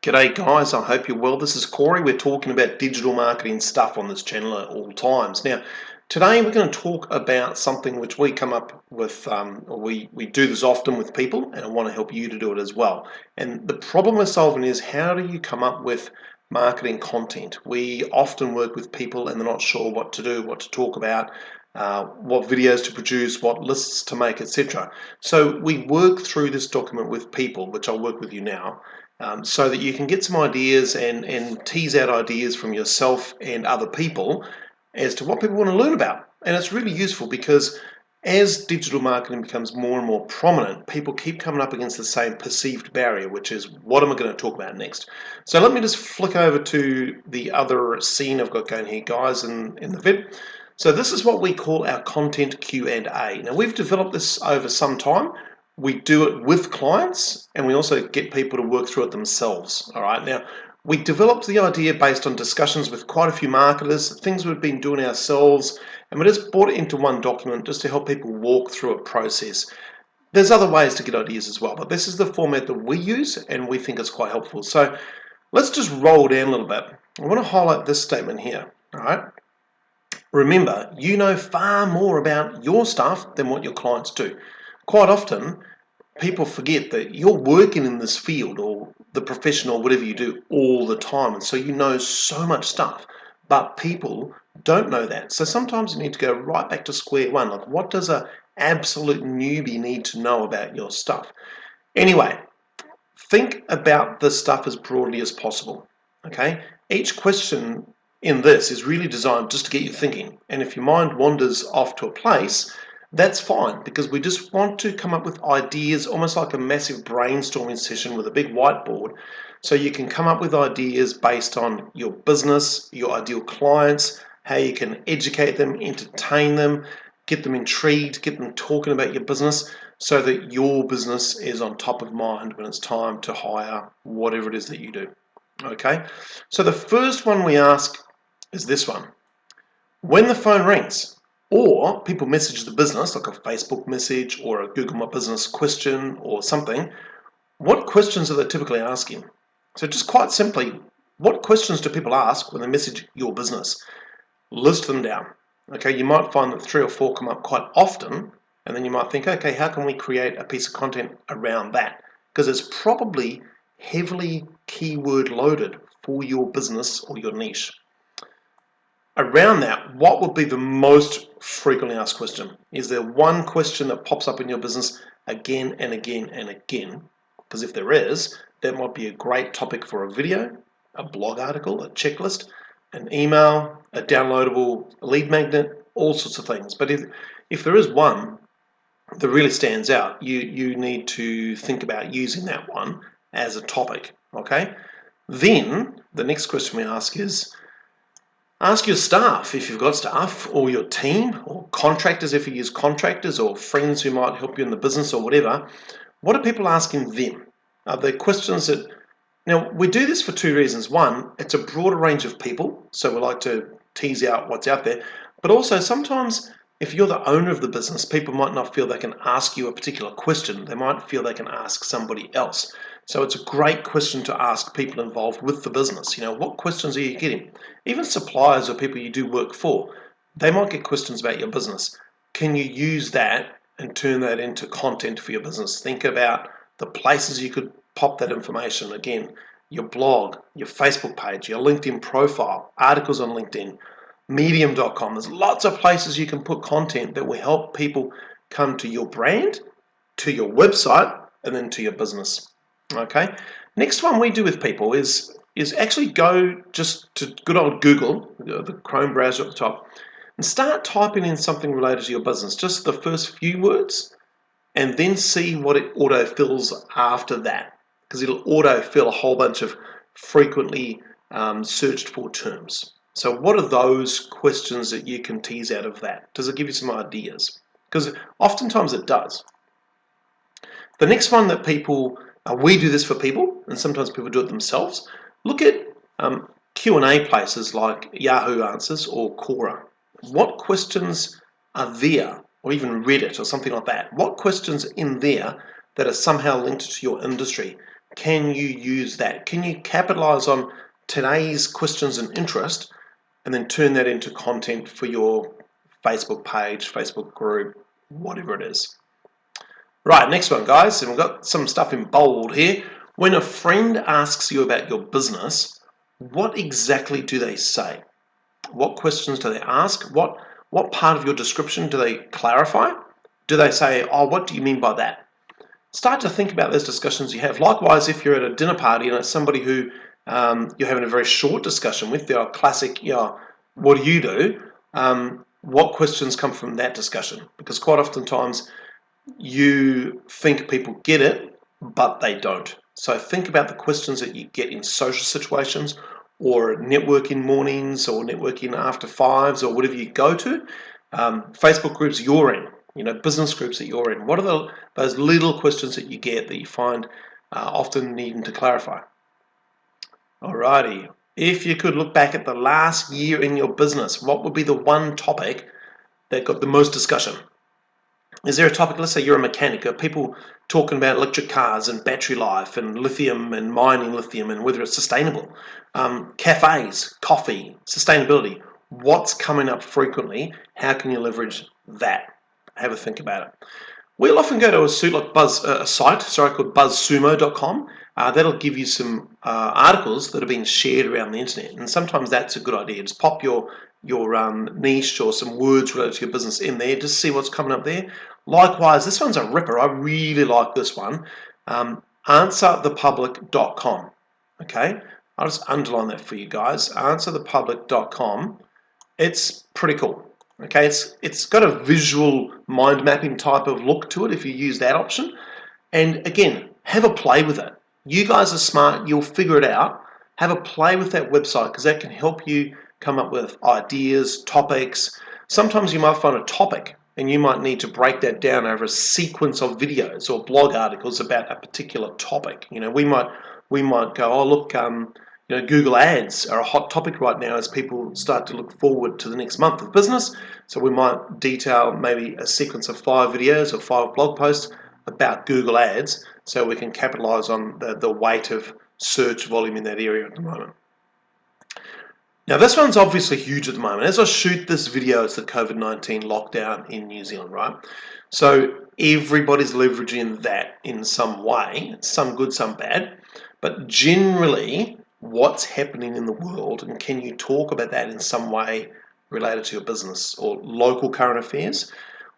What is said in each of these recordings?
G'day guys, I hope you're well. This is Corey. We're talking about digital marketing stuff on this channel at all times. Now, today we're going to talk about something which we come up with, we do this often with people, and I want to help you to do it as well. And the problem we're solving is, how do you come up with marketing content? We often work with people and they're not sure what to do, what to talk about, what videos to produce, what lists to make, etc. So we work through this document with people, which I'll work with you now, so that you can get some ideas and tease out ideas from yourself and other people as to what people want to learn about. And it's really useful because as digital marketing becomes more and more prominent, people keep coming up against the same perceived barrier, which is, what am I going to talk about next? So let me just flick over to the other scene I've got going here, guys, in the vid. So this is what we call our content Q&A. Now, we've developed this over some time. We do it with clients, and we also get people to work through it themselves. All right. Now, we developed the idea based on discussions with quite a few marketers, things we've been doing ourselves, and we just brought it into one document just to help people walk through a process. There's other ways to get ideas as well, but this is the format that we use, and we think it's quite helpful. So let's just roll down a little bit. I want to highlight this statement here. All right. Remember, you know far more about your stuff than what your clients do. Quite often, people forget that you're working in this field or the profession or whatever you do all the time, and so you know so much stuff, but people don't know that. So sometimes you need to go right back to square one. Like, what does an absolute newbie need to know about your stuff? Anyway, think about this stuff as broadly as possible. Okay, each question in this is really designed just to get you thinking, and if your mind wanders off to a place, that's fine, because we just want to come up with ideas, almost like a massive brainstorming session with a big whiteboard, so you can come up with ideas based on your business, your ideal clients, how you can educate them, entertain them, get them intrigued, get them talking about your business, so that your business is on top of mind when it's time to hire whatever it is that you do. Okay, so the first one we ask is this one. When the phone rings, or people message the business, like a Facebook message or a Google My Business question or something, what questions are they typically asking? So just quite simply, what questions do people ask when they message your business? List them down. Okay, you might find that 3 or 4 come up quite often, and then you might think, okay, how can we create a piece of content around that? Because it's probably heavily keyword loaded for your business or your niche. Around that, what would be the most frequently asked question? Is there one question that pops up in your business again and again and again? Because if there is, that might be a great topic for a video, a blog article, a checklist, an email, a downloadable lead magnet, all sorts of things. But if there is one that really stands out, you need to think about using that one as a topic, okay? Then the next question we ask is, ask your staff, if you've got staff, or your team, or contractors if you use contractors, or friends who might help you in the business or whatever. What are people asking them? Are there questions that... Now, we do this for 2 reasons. One, it's a broader range of people, so we like to tease out what's out there. But also, sometimes if you're the owner of the business, people might not feel they can ask you a particular question. They might feel they can ask somebody else. So it's a great question to ask people involved with the business. You know, what questions are you getting? Even suppliers or people you do work for, they might get questions about your business. Can you use that and turn that into content for your business? Think about the places you could pop that information. Again, your blog, your Facebook page, your LinkedIn profile, articles on LinkedIn, medium.com. There's lots of places you can put content that will help people come to your brand, to your website, and then to your business. Okay, next one we do with people is actually go just to good old Google, the Chrome browser at the top, and start typing in something related to your business, just the first few words, and then see what it auto-fills after that, because it'll auto-fill a whole bunch of frequently searched for terms. So what are those questions that you can tease out of that? Does it give you some ideas? Because oftentimes it does. The next one that people... we do this for people, and sometimes people do it themselves. Look at Q&A places like Yahoo Answers or Quora. What questions are there, or even Reddit or something like that? What questions in there that are somehow linked to your industry. Can you use that? Can you capitalize on today's questions and interest and then turn that into content for your Facebook page, Facebook group, whatever it is? Right, next one, guys, and we've got some stuff in bold here. When a friend asks you about your business, what exactly do they say? What questions do they ask? What part of your description do they clarify? Do they say, oh, what do you mean by that? Start to think about those discussions you have. Likewise, if you're at a dinner party and it's somebody who you're having a very short discussion with, they're a classic, what do you do? What questions come from that discussion? Because quite oftentimes you think people get it, but they don't. So think about the questions that you get in social situations or networking mornings or networking after fives or whatever you go to. Facebook groups you're in, business groups that you're in. What are those little questions that you get that you find often needing to clarify? Alrighty. If you could look back at the last year in your business, what would be the one topic that got the most discussion? Is there a topic, let's say you're a mechanic, are people talking about electric cars and battery life and lithium and mining lithium and whether it's sustainable? Cafes, coffee, sustainability. What's coming up frequently? How can you leverage that? Have a think about it. We'll often go to a site called buzzsumo.com. That'll give you some articles that have been shared around the internet, and sometimes that's a good idea. Just pop your niche or some words related to your business in there, just see what's coming up there. Likewise, this one's a ripper. I really like this one. Answerthepublic.com. Okay, I'll just underline that for you guys. Answerthepublic.com. It's pretty cool. Okay, it's got a visual mind mapping type of look to it if you use that option. And again, have a play with it. You guys are smart, you'll figure it out. Have a play with that website because that can help you come up with ideas, topics. Sometimes you might find a topic and you might need to break that down over a sequence of videos or blog articles about a particular topic. We might go, oh look, Google Ads are a hot topic right now as people start to look forward to the next month of business. So we might detail maybe a sequence of 5 videos or 5 blog posts about Google Ads so we can capitalize on the weight of search volume in that area at the moment. Now this one's obviously huge at the moment. As I shoot this video, it's the COVID-19 lockdown in New Zealand, right? So everybody's leveraging that in some way, some good, some bad. But generally, what's happening in the world, and can you talk about that in some way related to your business or local current affairs?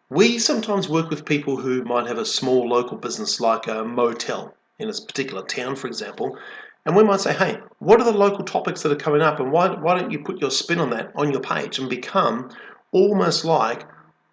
We sometimes work with people who might have a small local business like a motel in a particular town, for example, and we might say, hey, what are the local topics that are coming up, and why don't you put your spin on that on your page and become almost like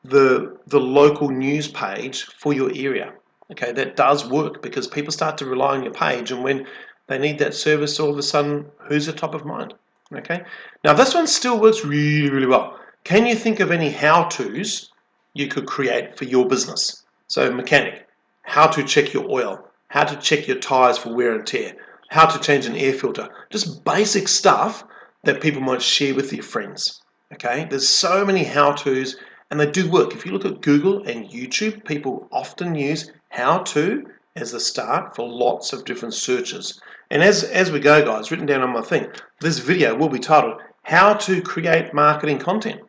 the local news page for your area? Okay, that does work because people start to rely on your page, and when they need that service, all of a sudden, who's at top of mind? Okay, now this one still works really, really well. Can you think of any how-tos you could create for your business? So mechanic, how to check your oil, how to check your tires for wear and tear, how to change an air filter, just basic stuff that people might share with their friends. Okay, there's so many how-tos and they do work. If you look at Google and YouTube, people often use how to as the start for lots of different searches. And as we go, guys, written down on my thing, this video will be titled How to Create Marketing Content.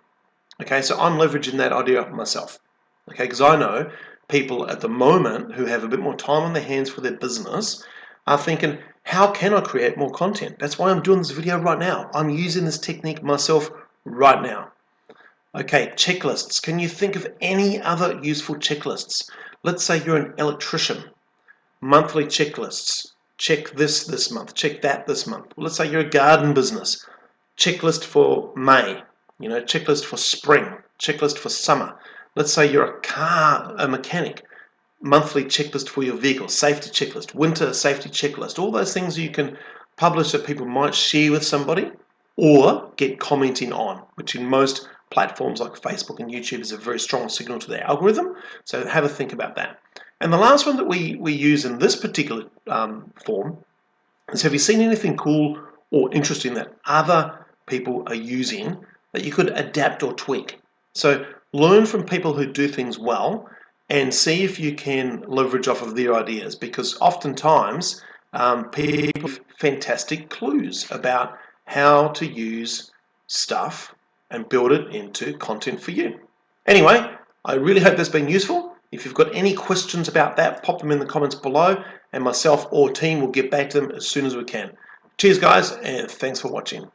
Okay, so I'm leveraging that idea myself. Okay, because I know people at the moment who have a bit more time on their hands for their business are thinking, how can I create more content? That's why I'm doing this video right now. I'm using this technique myself right now. Okay, checklists. Can you think of any other useful checklists? Let's say you're an electrician. Monthly checklists. Check this month. Check that this month. Let's say you're a garden business. Checklist for May. Checklist for spring. Checklist for summer. Let's say you're a mechanic. Monthly checklist for your vehicle. Safety checklist. Winter safety checklist. All those things you can publish that people might share with somebody or get commenting on, which in most platforms like Facebook and YouTube is a very strong signal to their algorithm. So have a think about that. And the last one that we use in this particular form is, have you seen anything cool or interesting that other people are using that you could adapt or tweak? So learn from people who do things well and see if you can leverage off of their ideas, because oftentimes people have fantastic clues about how to use stuff and build it into content for you. Anyway, I really hope that's been useful. If you've got any questions about that, pop them in the comments below, and myself or team will get back to them as soon as we can. Cheers guys, and thanks for watching.